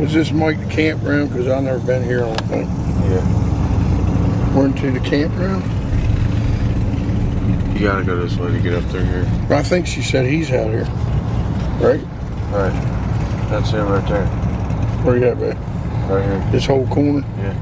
Was this Mike the campground? Because I've never been here, I don't think. Yeah. We're into the campground? You gotta go this way to get up through here. I think she said he's out here. Right? Right. That's him right there. Where you at, babe? Right here. This whole corner? Yeah.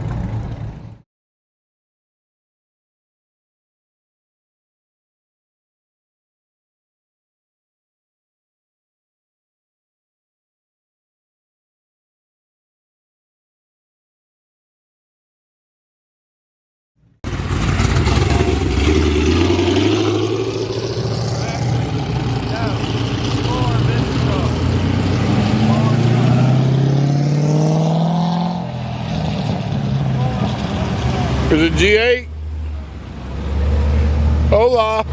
Is it G8? Hola.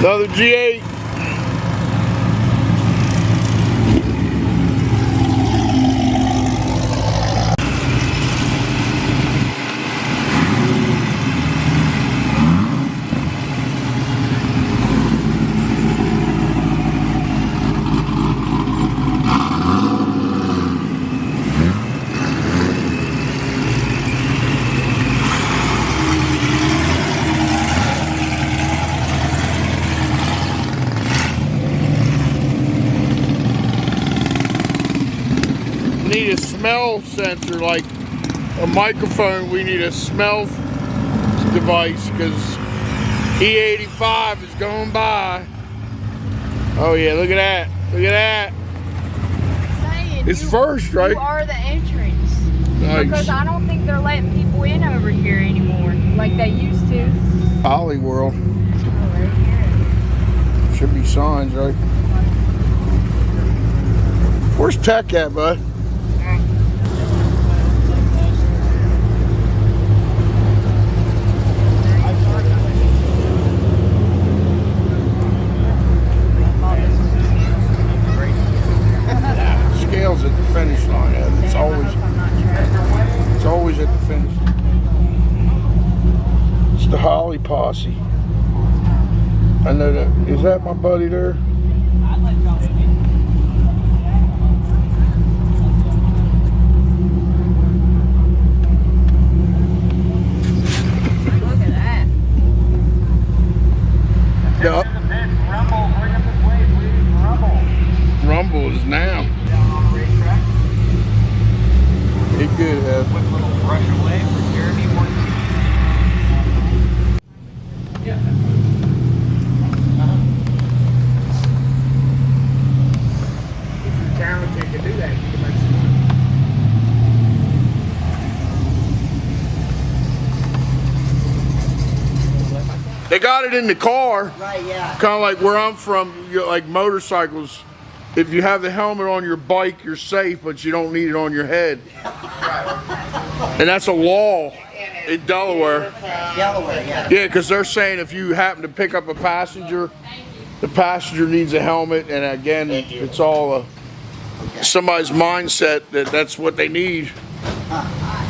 Another G8. Need a smell sensor, like a microphone. We need a smell device because E85 is going by. Oh yeah, look at that. Look at that. Saying, It's first, right? You are the entrance. Nice. Because I don't think they're letting people in over here anymore like they used to. Holly World. Oh, right here. Should be signs, right? Where's Tech at, bud? Scales at the finish line. It's always at the finish. It's the Holly posse. I know that. Is that my buddy there? Look at that. Yep. Rumble is now. It good, Heather. Quick little brush away for Jeremy Morton. Yeah. If you're talented, you can do that. You can make some money. They got it in the car. Right, yeah. Kind of like where I'm from, like motorcycles. If you have the helmet on your bike, you're safe, but you don't need it on your head. And that's a law in Delaware. Delaware, yeah. Yeah, because they're saying if you happen to pick up a passenger, the passenger needs a helmet. And again, it's all somebody's mindset that that's what they need.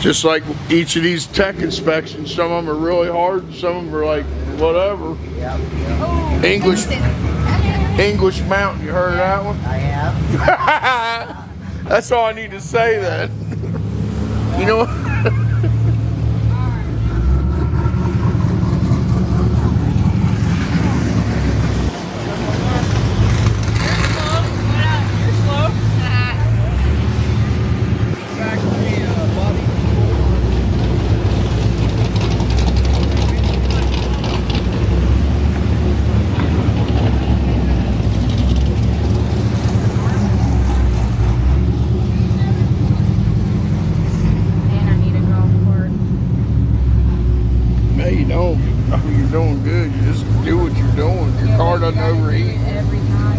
Just like each of these tech inspections, some of them are really hard, some of them are like whatever. Yep. English Mountain, you heard of that one? I have. That's all I need to say then. You know what? You're doing good. You just do what you're doing. Your car doesn't overheat.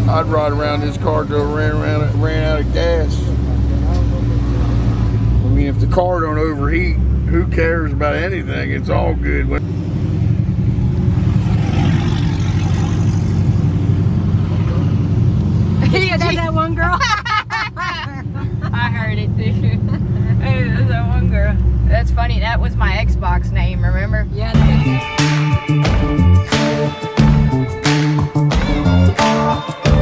I'd ride around this car till it ran out of gas. I mean, if the car don't overheat, who cares about anything? It's all good. Yeah, that's that one girl. I heard it too. Hey, that's that one girl. That's funny. That was my Xbox name, remember? Yeah. That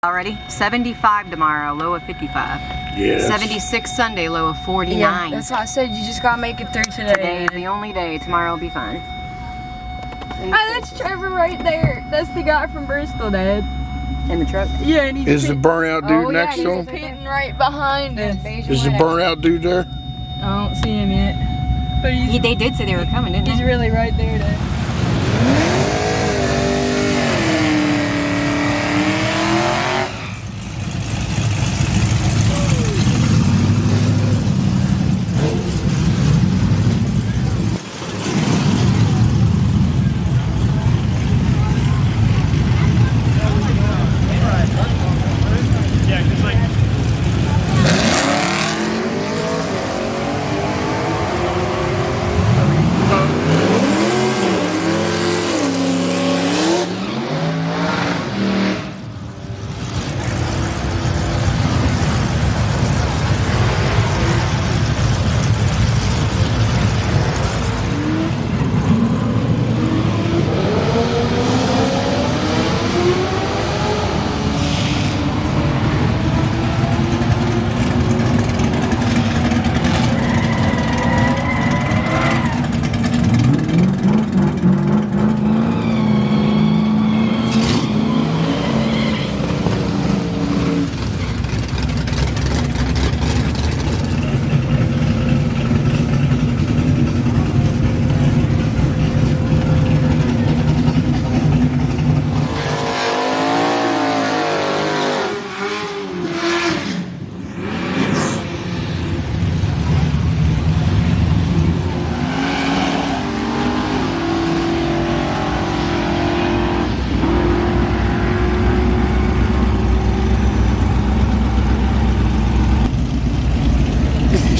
Already 75 tomorrow, low of 55. Yes. 76 Sunday, low of 49. Yeah, that's why I said you just gotta make it through today. Today is the only day. Tomorrow will be fine. Oh, that's Trevor right there. That's the guy from Bristol, Dad. In the truck? Yeah, and he's Is the burnout dude oh, next yeah, to he's him? pitting right behind us. Is the burnout dude there? I don't see him yet. But he's, They did say they were coming, didn't he's they? really right there, Dad.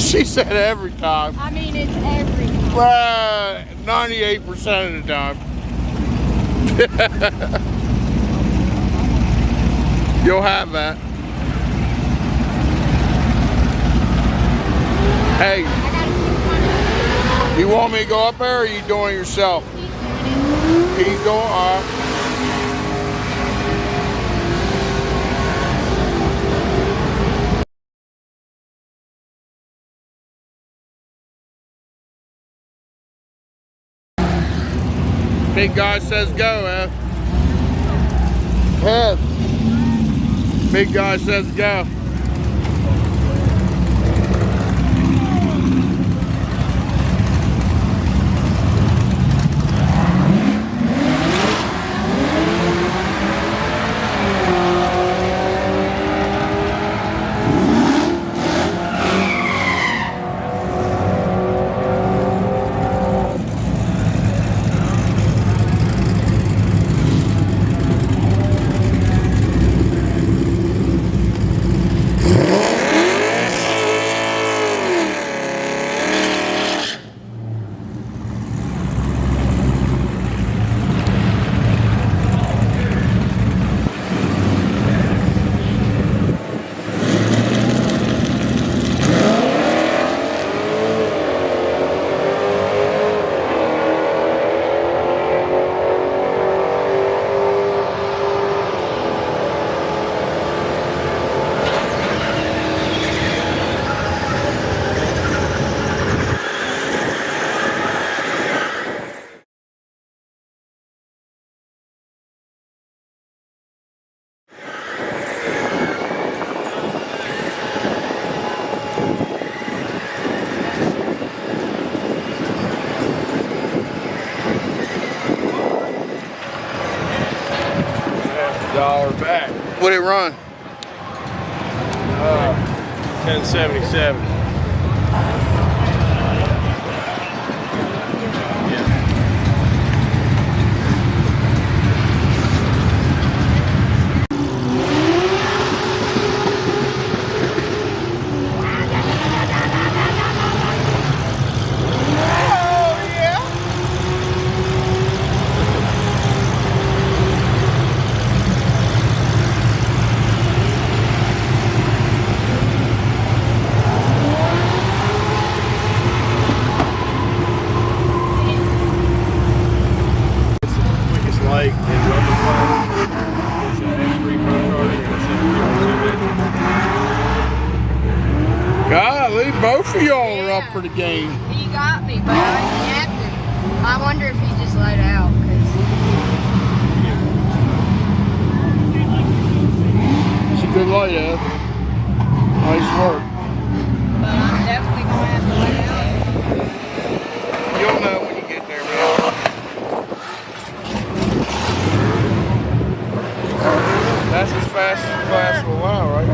She said every time. I mean, it's every time. Well, 98% of the time. You'll have that. Hey, you want me to go up there or are you doing it yourself? He's going, Big guy says go, Head. Big guy says go. $1 back. What'd it run? 1077. Like in rubber class, it's an F3 Pro Charger and a Both of y'all are up for the game. He got me, but I yapped him. I wonder if he just let out. It's a good light, Ed. Nice work. But I'm definitely going to have to let out. You'll know when you get there, man. That's as fast as class will allow, right?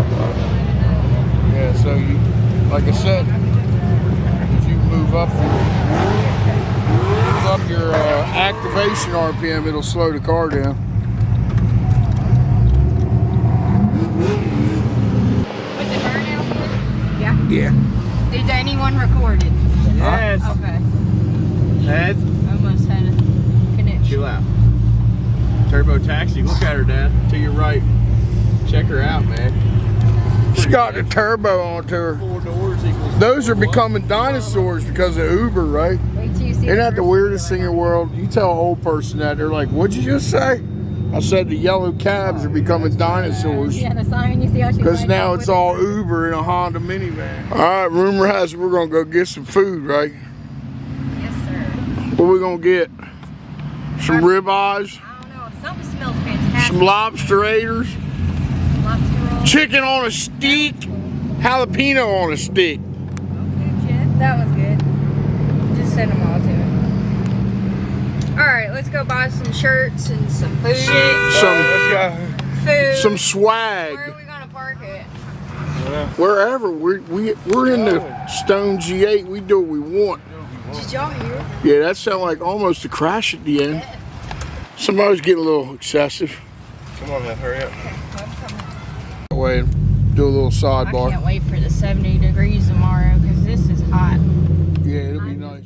Yeah, so you, like I said, if you move up your activation RPM, it'll slow the car down. Was it burnout here? Yeah. Yeah. Did anyone record it? Yes. Okay. Dad, Almost had a connection. chill out. Turbo taxi. Look at her, Dad. To your right. Check her out, man. She got the turbo onto her. 4 doors equals. Those are becoming dinosaurs because of Uber, right? Wait till you see Isn't that the first weirdest thing video. in the world? You tell an old person that, they're like, what'd you just say? I said the yellow cabs are becoming dinosaurs. Yeah, the sign, you see how she Because like now it it's with all it? Uber in a Honda minivan. All right, rumor has it we're going to go get some food, right? Yes, sir. What we going to get? Some ribeyes, I don't know. Something smells fantastic. some lobsterators, Lobster roll. chicken on a stick, jalapeno on a stick. Okay, Jeff. That was good. Just send them all to him. Alright, let's go buy some shirts and some food. Some swag. Where are we gonna park it? Wherever. We're in the Stone G8. We do what we want. Did y'all hear? Yeah, that sounded like almost a crash at the end. Somebody's getting a little excessive. Come on, man, hurry up. That way, do a little I sidebar. can't wait for the 70 degrees tomorrow because this is hot. Yeah, it'll be nice.